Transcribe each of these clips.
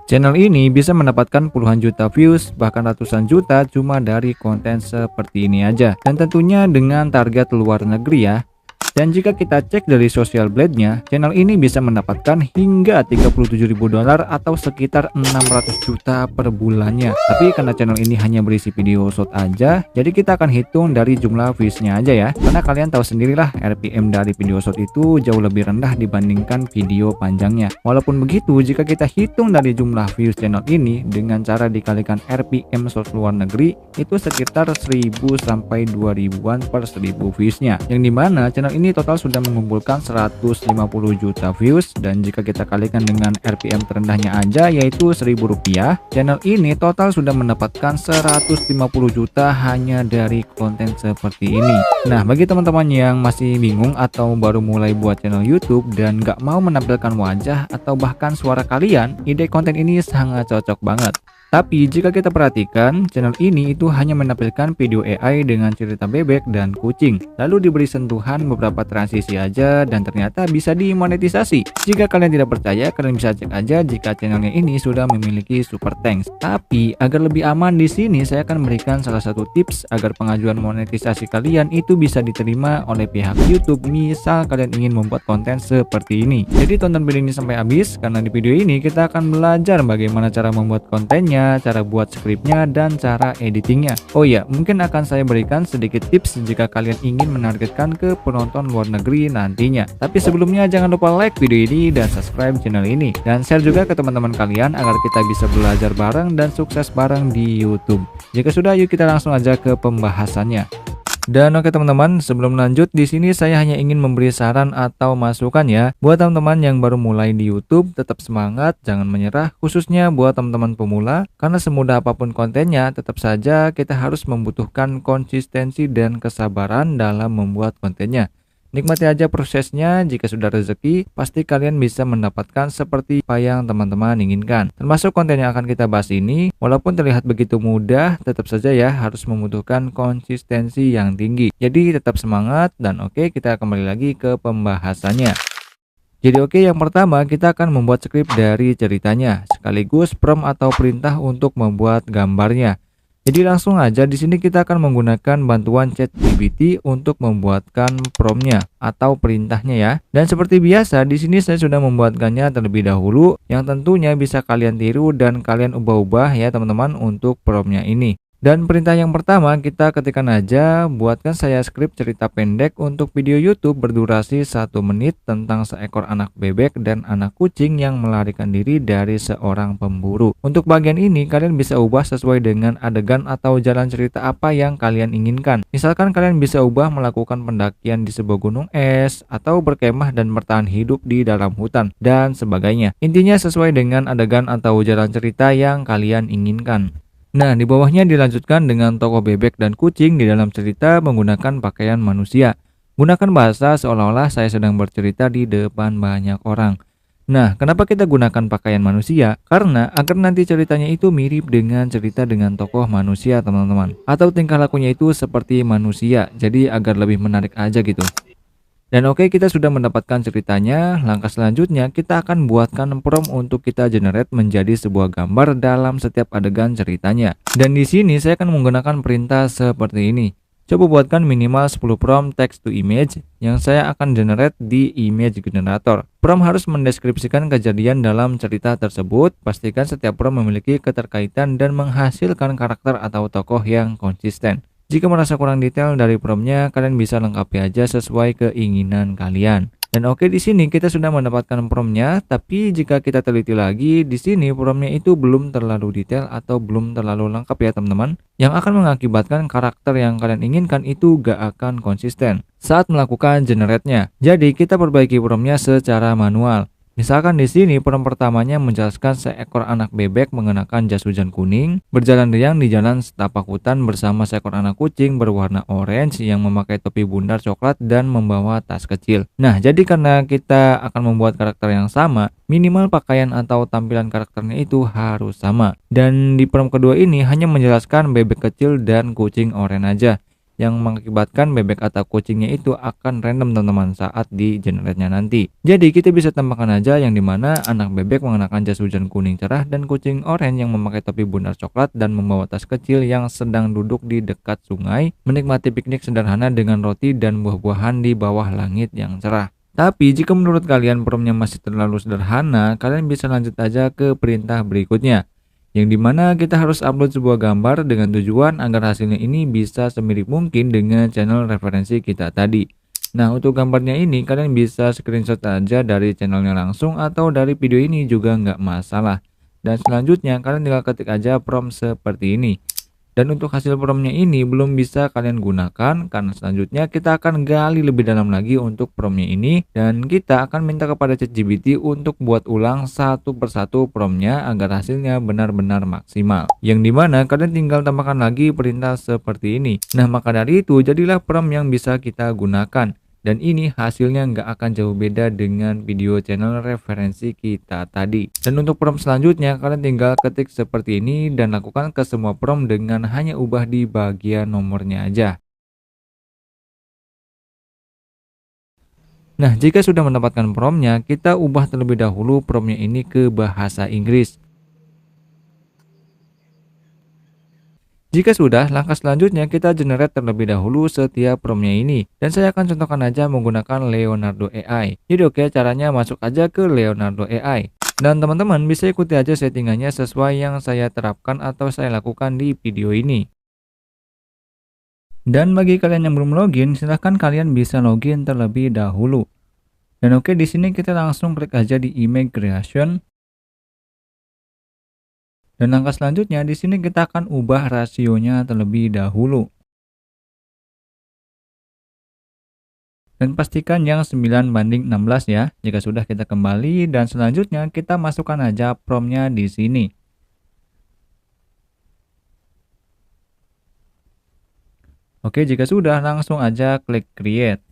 Channel ini bisa mendapatkan puluhan juta views, bahkan ratusan juta cuma dari konten seperti ini aja. Dan tentunya dengan target luar negeri ya. Dan jika kita cek dari social blade-nya, channel ini bisa mendapatkan hingga $37.000 atau sekitar 600 juta per bulannya. Tapi karena channel ini hanya berisi video short aja, jadi kita akan hitung dari jumlah views-nya aja ya. Karena kalian tahu sendirilah RPM dari video short itu jauh lebih rendah dibandingkan video panjangnya. Walaupun begitu, jika kita hitung dari jumlah views channel ini dengan cara dikalikan RPM short luar negeri, itu sekitar 1000 sampai 2000-an per 1000 views-nya. Yang dimana channel ini total sudah mengumpulkan 150 juta views, dan jika kita kalikan dengan RPM terendahnya aja yaitu Rp1.000, channel ini total sudah mendapatkan 150 juta hanya dari konten seperti ini. Nah, bagi teman-teman yang masih bingung atau baru mulai buat channel YouTube dan gak mau menampilkan wajah atau bahkan suara kalian, ide konten ini sangat cocok banget. Tapi jika kita perhatikan, channel ini itu hanya menampilkan video AI dengan cerita bebek dan kucing, lalu diberi sentuhan beberapa transisi aja dan ternyata bisa dimonetisasi. Jika kalian tidak percaya, kalian bisa cek aja jika channelnya ini sudah memiliki super thanks. Tapi agar lebih aman di sini, saya akan memberikan salah satu tips agar pengajuan monetisasi kalian itu bisa diterima oleh pihak YouTube misal kalian ingin membuat konten seperti ini. Jadi tonton video ini sampai habis, karena di video ini kita akan belajar bagaimana cara membuat kontennya, cara buat skripnya, dan cara editingnya. Oh ya, mungkin akan saya berikan sedikit tips jika kalian ingin menargetkan ke penonton luar negeri nantinya. Tapi sebelumnya jangan lupa like video ini dan subscribe channel ini, dan share juga ke teman-teman kalian agar kita bisa belajar bareng dan sukses bareng di YouTube. Jika sudah, yuk kita langsung aja ke pembahasannya. Dan oke teman-teman, sebelum lanjut di sini saya hanya ingin memberi saran atau masukan ya buat teman-teman yang baru mulai di YouTube. Tetap semangat, jangan menyerah, khususnya buat teman-teman pemula, karena semudah apapun kontennya, tetap saja kita harus membutuhkan konsistensi dan kesabaran dalam membuat kontennya. Nikmati aja prosesnya, jika sudah rezeki, pasti kalian bisa mendapatkan seperti apa yang teman-teman inginkan. Termasuk konten yang akan kita bahas ini, walaupun terlihat begitu mudah, tetap saja ya harus membutuhkan konsistensi yang tinggi. Jadi tetap semangat, dan oke, kita kembali lagi ke pembahasannya. Jadi oke, yang pertama kita akan membuat skrip dari ceritanya, sekaligus prompt atau perintah untuk membuat gambarnya. Jadi langsung aja di sini kita akan menggunakan bantuan ChatGPT untuk membuatkan promptnya atau perintahnya ya. Dan seperti biasa di sini saya sudah membuatkannya terlebih dahulu, yang tentunya bisa kalian tiru dan kalian ubah-ubah ya teman-teman untuk promptnya ini. Dan perintah yang pertama kita ketikkan aja, buatkan saya skrip cerita pendek untuk video YouTube berdurasi 1 menit tentang seekor anak bebek dan anak kucing yang melarikan diri dari seorang pemburu. Untuk bagian ini kalian bisa ubah sesuai dengan adegan atau jalan cerita apa yang kalian inginkan. Misalkan kalian bisa ubah melakukan pendakian di sebuah gunung es, atau berkemah dan bertahan hidup di dalam hutan, dan sebagainya. Intinya sesuai dengan adegan atau jalan cerita yang kalian inginkan. Nah, di bawahnya dilanjutkan dengan tokoh bebek dan kucing di dalam cerita menggunakan pakaian manusia. Gunakan bahasa seolah-olah saya sedang bercerita di depan banyak orang. Nah, kenapa kita gunakan pakaian manusia? Karena agar nanti ceritanya itu mirip dengan cerita dengan tokoh manusia, teman-teman. Atau tingkah lakunya itu seperti manusia, jadi agar lebih menarik aja gitu. Dan oke, kita sudah mendapatkan ceritanya. Langkah selanjutnya kita akan buatkan prompt untuk kita generate menjadi sebuah gambar dalam setiap adegan ceritanya. Dan di sini saya akan menggunakan perintah seperti ini. Coba buatkan minimal 10 prompt text to image yang saya akan generate di image generator. Prompt harus mendeskripsikan kejadian dalam cerita tersebut. Pastikan setiap prompt memiliki keterkaitan dan menghasilkan karakter atau tokoh yang konsisten. Jika merasa kurang detail dari promptnya, kalian bisa lengkapi aja sesuai keinginan kalian. Dan oke, di sini kita sudah mendapatkan promptnya, tapi jika kita teliti lagi, di sini promptnya itu belum terlalu detail atau belum terlalu lengkap ya teman-teman, yang akan mengakibatkan karakter yang kalian inginkan itu gak akan konsisten saat melakukan generate-nya. Jadi kita perbaiki promptnya secara manual. Misalkan di sini prompt pertamanya menjelaskan seekor anak bebek mengenakan jas hujan kuning berjalan riang di jalan setapak hutan bersama seekor anak kucing berwarna orange yang memakai topi bundar coklat dan membawa tas kecil. Nah, jadi karena kita akan membuat karakter yang sama, minimal pakaian atau tampilan karakternya itu harus sama. Dan di prompt kedua ini hanya menjelaskan bebek kecil dan kucing oranye aja. yang mengakibatkan bebek atau kucingnya itu akan random teman-teman saat di generate-nya nanti. Jadi kita bisa tambahkan aja yang dimana anak bebek mengenakan jas hujan kuning cerah dan kucing oranye yang memakai topi bundar coklat dan membawa tas kecil yang sedang duduk di dekat sungai menikmati piknik sederhana dengan roti dan buah-buahan di bawah langit yang cerah. Tapi jika menurut kalian promnya masih terlalu sederhana, kalian bisa lanjut aja ke perintah berikutnya, yang dimana kita harus upload sebuah gambar dengan tujuan agar hasilnya ini bisa semirip mungkin dengan channel referensi kita tadi. Nah, untuk gambarnya ini kalian bisa screenshot aja dari channelnya langsung atau dari video ini juga nggak masalah. Dan selanjutnya kalian tinggal ketik aja prompt seperti ini. Dan untuk hasil promnya ini belum bisa kalian gunakan karena selanjutnya kita akan gali lebih dalam lagi untuk promnya ini dan kita akan minta kepada ChatGPT untuk buat ulang satu persatu promnya agar hasilnya benar-benar maksimal. Yang dimana kalian tinggal tambahkan lagi perintah seperti ini. Nah, maka dari itu jadilah prompt yang bisa kita gunakan. Dan ini hasilnya nggak akan jauh beda dengan video channel referensi kita tadi. Dan untuk prompt selanjutnya kalian tinggal ketik seperti ini dan lakukan ke semua prompt dengan hanya ubah di bagian nomornya aja. Nah, jika sudah mendapatkan promptnya, kita ubah terlebih dahulu promptnya ini ke bahasa Inggris. Jika sudah, langkah selanjutnya kita generate terlebih dahulu setiap promptnya ini. Dan saya akan contohkan aja menggunakan Leonardo AI. Jadi oke, caranya masuk aja ke Leonardo AI. Dan teman-teman bisa ikuti aja settingannya sesuai yang saya terapkan atau saya lakukan di video ini. Dan bagi kalian yang belum login, silahkan kalian bisa login terlebih dahulu. Dan oke, di sini kita langsung klik aja di image creation. Dan langkah selanjutnya di sini kita akan ubah rasionya terlebih dahulu. Dan pastikan yang 9:16 ya. Jika sudah kita kembali dan selanjutnya kita masukkan aja promptnya di sini. Oke, jika sudah langsung aja klik create.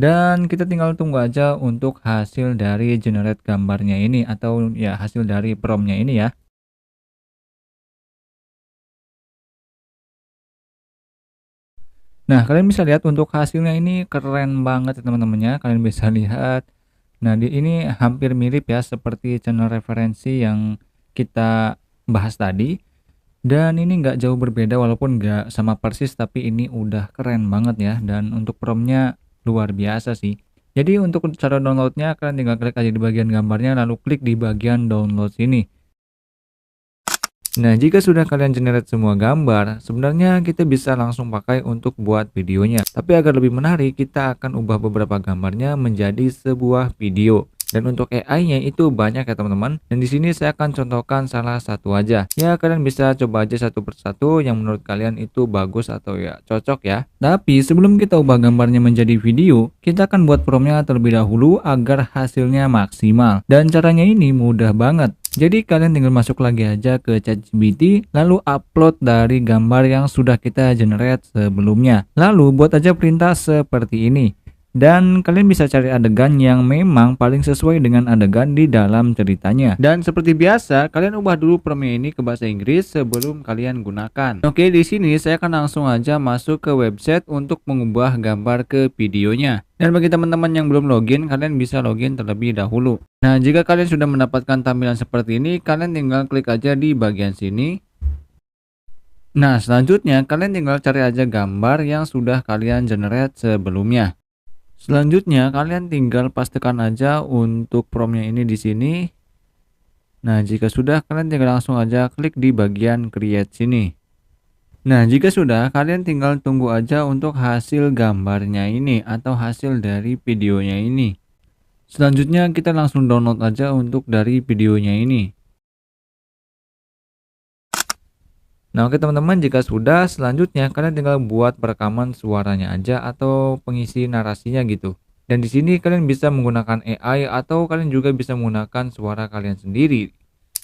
Dan kita tinggal tunggu aja untuk hasil dari generate gambarnya ini atau ya hasil dari promptnya ini ya. Nah, kalian bisa lihat untuk hasilnya ini keren banget ya teman-temannya. Kalian bisa lihat. Nah, di ini hampir mirip ya seperti channel referensi yang kita bahas tadi. Dan ini nggak jauh berbeda walaupun nggak sama persis tapi ini udah keren banget ya. Dan untuk promptnya luar biasa sih. Jadi untuk cara downloadnya kalian tinggal klik aja di bagian gambarnya lalu klik di bagian download sini. Nah, jika sudah kalian generate semua gambar, sebenarnya kita bisa langsung pakai untuk buat videonya. Tapi agar lebih menarik, kita akan ubah beberapa gambarnya menjadi sebuah video. Dan untuk AI-nya itu banyak ya teman-teman. Dan di sini saya akan contohkan salah satu aja. Ya, kalian bisa coba aja satu persatu yang menurut kalian itu bagus atau ya cocok ya. Tapi sebelum kita ubah gambarnya menjadi video, kita akan buat promptnya terlebih dahulu agar hasilnya maksimal. Dan caranya ini mudah banget. Jadi kalian tinggal masuk lagi aja ke ChatGPT, lalu upload dari gambar yang sudah kita generate sebelumnya. Lalu buat aja perintah seperti ini. Dan kalian bisa cari adegan yang memang paling sesuai dengan adegan di dalam ceritanya. Dan seperti biasa, kalian ubah dulu promptnya ini ke bahasa Inggris sebelum kalian gunakan. Oke, di sini saya akan langsung aja masuk ke website untuk mengubah gambar ke videonya. Dan bagi teman-teman yang belum login, kalian bisa login terlebih dahulu. Nah, jika kalian sudah mendapatkan tampilan seperti ini, kalian tinggal klik aja di bagian sini. Nah, selanjutnya kalian tinggal cari aja gambar yang sudah kalian generate sebelumnya. Selanjutnya kalian tinggal pastikan aja untuk promptnya ini di sini. Nah, jika sudah kalian tinggal langsung aja klik di bagian create sini. Nah, jika sudah kalian tinggal tunggu aja untuk hasil gambarnya ini atau hasil dari videonya ini. Selanjutnya kita langsung download aja untuk dari videonya ini. Nah, oke teman-teman, jika sudah selanjutnya kalian tinggal buat perekaman suaranya aja atau pengisi narasinya gitu. Dan di sini kalian bisa menggunakan AI atau kalian juga bisa menggunakan suara kalian sendiri.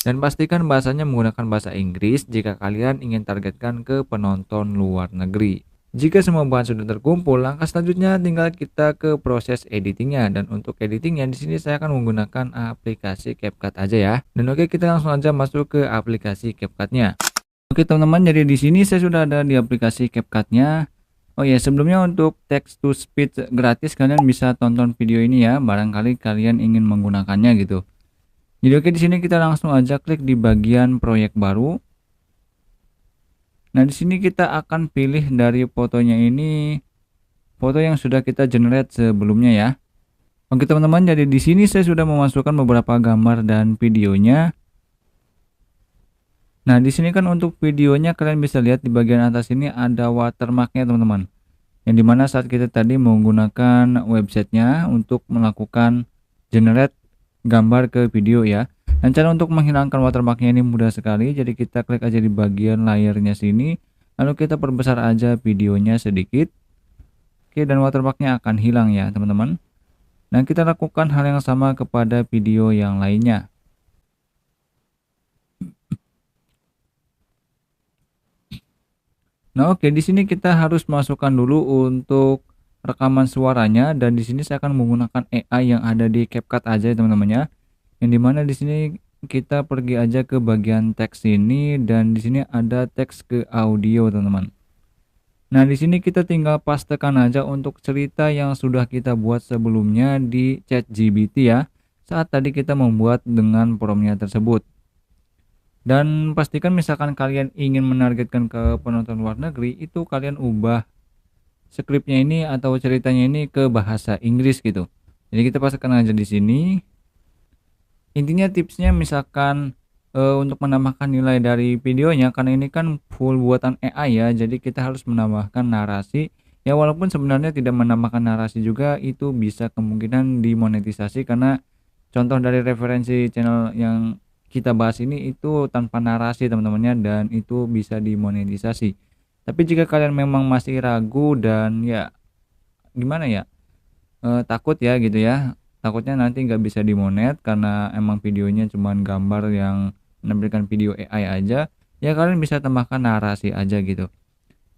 Dan pastikan bahasanya menggunakan bahasa Inggris jika kalian ingin targetkan ke penonton luar negeri. Jika semua bahan sudah terkumpul, langkah selanjutnya tinggal kita ke proses editingnya. Dan untuk editingnya di sini saya akan menggunakan aplikasi CapCut aja ya. Dan oke, kita langsung aja masuk ke aplikasi CapCutnya. Oke teman-teman, jadi di sini saya sudah ada di aplikasi CapCutnya. Oh ya, sebelumnya untuk text to speech gratis kalian bisa tonton video ini ya, barangkali kalian ingin menggunakannya gitu. Jadi oke, di sini kita langsung aja klik di bagian proyek baru. Nah, di sini kita akan pilih dari fotonya ini foto yang sudah kita generate sebelumnya ya. Oke teman-teman, jadi di sini saya sudah memasukkan beberapa gambar dan videonya. Nah, di sini kan untuk videonya kalian bisa lihat di bagian atas ini ada watermarknya teman-teman. Yang dimana saat kita tadi menggunakan websitenya untuk melakukan generate gambar ke video ya. Dan cara untuk menghilangkan watermarknya ini mudah sekali. Jadi kita klik aja di bagian layarnya sini, lalu kita perbesar aja videonya sedikit. Oke, dan watermarknya akan hilang ya teman-teman. Dan kita lakukan hal yang sama kepada video yang lainnya. Nah, oke, di sini kita harus masukkan dulu untuk rekaman suaranya, dan di sini saya akan menggunakan AI yang ada di CapCut aja teman-teman ya. Yang dimana di sini kita pergi aja ke bagian teks ini, dan di sini ada teks ke audio teman-teman. Nah, di sini kita tinggal pastekan aja untuk cerita yang sudah kita buat sebelumnya di ChatGPT ya, saat tadi kita membuat dengan promptnya tersebut. Dan pastikan misalkan kalian ingin menargetkan ke penonton luar negeri, itu kalian ubah skripnya ini atau ceritanya ini ke bahasa Inggris gitu. Jadi kita pastikan aja di sini. Intinya tipsnya misalkan untuk menambahkan nilai dari videonya, karena ini kan full buatan AI ya, jadi kita harus menambahkan narasi. Ya walaupun sebenarnya tidak menambahkan narasi juga itu bisa kemungkinan dimonetisasi, karena contoh dari referensi channel yang kita bahas ini itu tanpa narasi teman-temannya, dan itu bisa dimonetisasi. Tapi jika kalian memang masih ragu dan ya gimana ya, takut ya gitu ya, takutnya nanti nggak bisa dimonet karena emang videonya cuman gambar yang menampilkan video AI aja, ya kalian bisa tambahkan narasi aja gitu.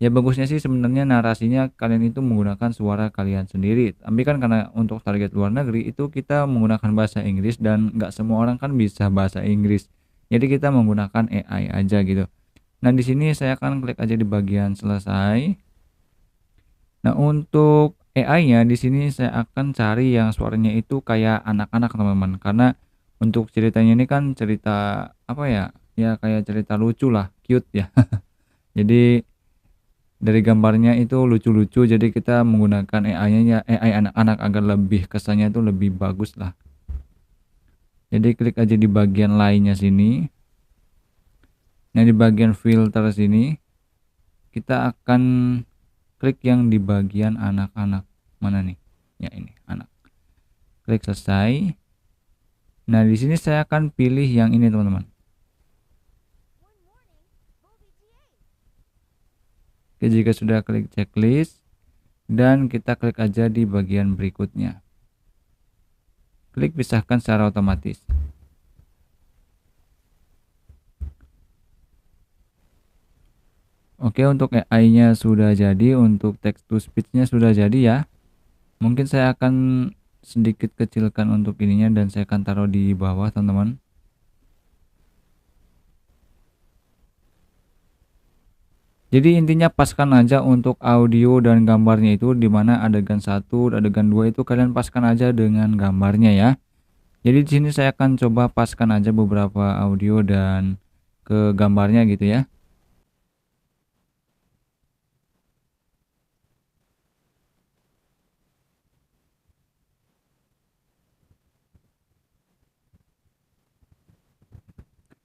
Ya bagusnya sih sebenarnya narasinya kalian itu menggunakan suara kalian sendiri. Tapi kan karena untuk target luar negeri itu kita menggunakan bahasa Inggris, dan nggak semua orang kan bisa bahasa Inggris. Jadi kita menggunakan AI aja gitu. Nah, di sini saya akan klik aja di bagian selesai. Nah, untuk AI-nya di sini saya akan cari yang suaranya itu kayak anak-anak teman-teman, karena untuk ceritanya ini kan cerita apa ya? Ya kayak cerita lucu lah, cute ya. Jadi dari gambarnya itu lucu-lucu, jadi kita menggunakan AI-nya ya AI anak-anak agar lebih kesannya itu lebih bagus lah. Jadi klik aja di bagian lainnya sini. Nah, di bagian filter sini kita akan klik yang di bagian anak-anak. Mana nih? Ya ini, anak. Klik selesai. Nah, di sini saya akan pilih yang ini, teman-teman. Oke, jika sudah klik checklist, dan kita klik aja di bagian berikutnya. Klik pisahkan secara otomatis. Oke, untuk AI-nya sudah jadi, untuk text to speech-nya sudah jadi ya. Mungkin saya akan sedikit kecilkan untuk ininya, dan saya akan taruh di bawah, teman-teman. Jadi intinya paskan aja untuk audio dan gambarnya itu, dimana adegan 1, adegan 2 itu kalian paskan aja dengan gambarnya ya. Jadi di sini saya akan coba paskan aja beberapa audio dan ke gambarnya gitu ya.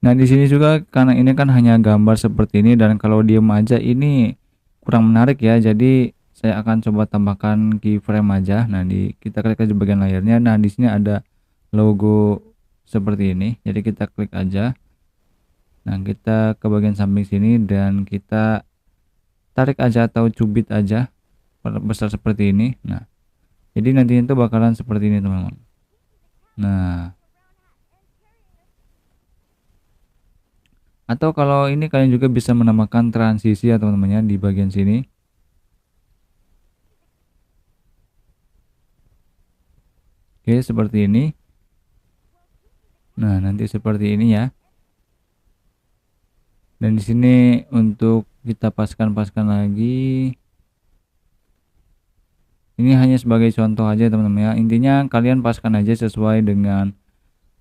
Nah, di sini juga karena ini kan hanya gambar seperti ini, dan kalau diem aja ini kurang menarik ya. Jadi saya akan coba tambahkan keyframe aja. Nah, kita klik aja bagian layarnya. Nah, di sini ada logo seperti ini. Jadi kita klik aja. Nah, kita ke bagian samping sini dan kita tarik aja atau cubit aja besar seperti ini. Nah, jadi nantinya itu bakalan seperti ini, teman-teman. Nah, atau kalau ini kalian juga bisa menambahkan transisi ya teman-teman ya di bagian sini. Oke, seperti ini. Nah, nanti seperti ini ya. Dan di sini untuk kita paskan lagi. Ini hanya sebagai contoh aja teman-teman ya. Intinya kalian paskan aja sesuai dengan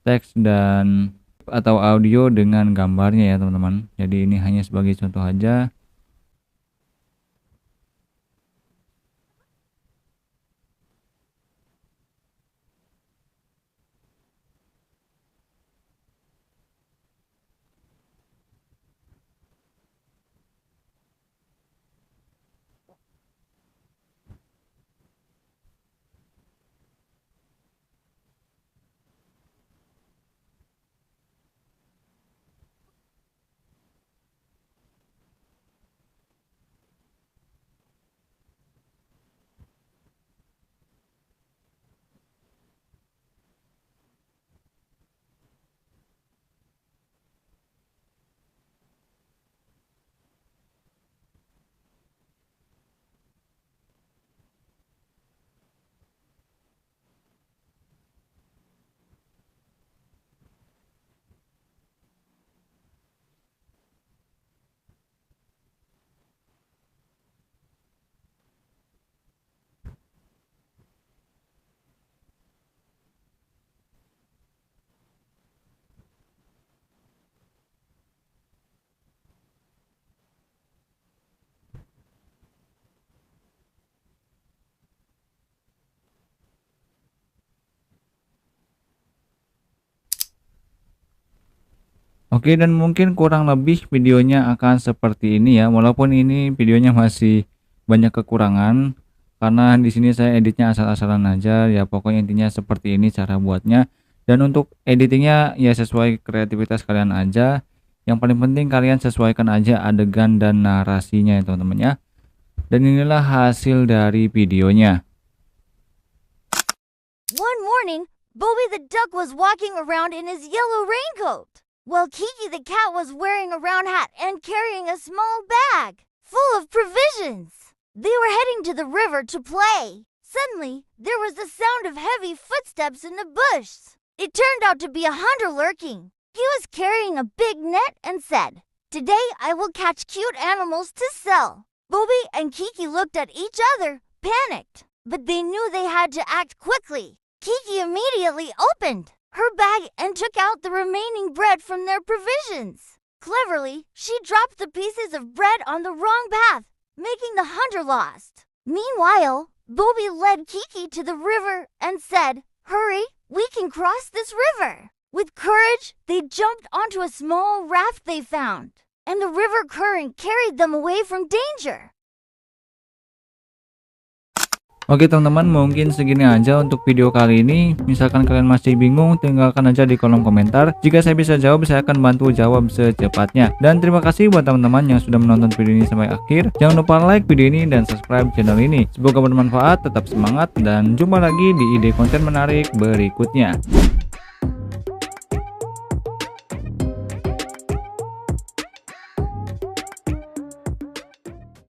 teks dan atau audio dengan gambarnya ya teman-teman. Jadi ini hanya sebagai contoh aja. Oke, dan mungkin kurang lebih videonya akan seperti ini ya. Walaupun ini videonya masih banyak kekurangan karena di sini saya editnya asal-asalan aja ya. Pokoknya intinya seperti ini cara buatnya. Dan untuk editingnya ya sesuai kreativitas kalian aja. Yang paling penting kalian sesuaikan aja adegan dan narasinya ya teman-teman ya. Dan inilah hasil dari videonya. One morning, Bobby the duck was walking around in his yellow raincoat, while Kiki the cat was wearing a round hat and carrying a small bag full of provisions. They were heading to the river to play. Suddenly, there was the sound of heavy footsteps in the bush. It turned out to be a hunter lurking. He was carrying a big net and said, "Today I will catch cute animals to sell." Bobby and Kiki looked at each other, panicked, but they knew they had to act quickly. Kiki immediately opened her bag and took out the remaining bread from their provisions. Cleverly, she dropped the pieces of bread on the wrong path, making the hunter lost. Meanwhile, Bobby led Kiki to the river and said, "Hurry, we can cross this river." With courage, they jumped onto a small raft they found, and the river current carried them away from danger. Oke teman-teman, mungkin segini aja untuk video kali ini. Misalkan kalian masih bingung, tinggalkan aja di kolom komentar. Jika saya bisa jawab, saya akan bantu jawab secepatnya. Dan terima kasih buat teman-teman yang sudah menonton video ini sampai akhir. Jangan lupa like video ini dan subscribe channel ini. Semoga bermanfaat, tetap semangat, dan jumpa lagi di ide konten menarik berikutnya.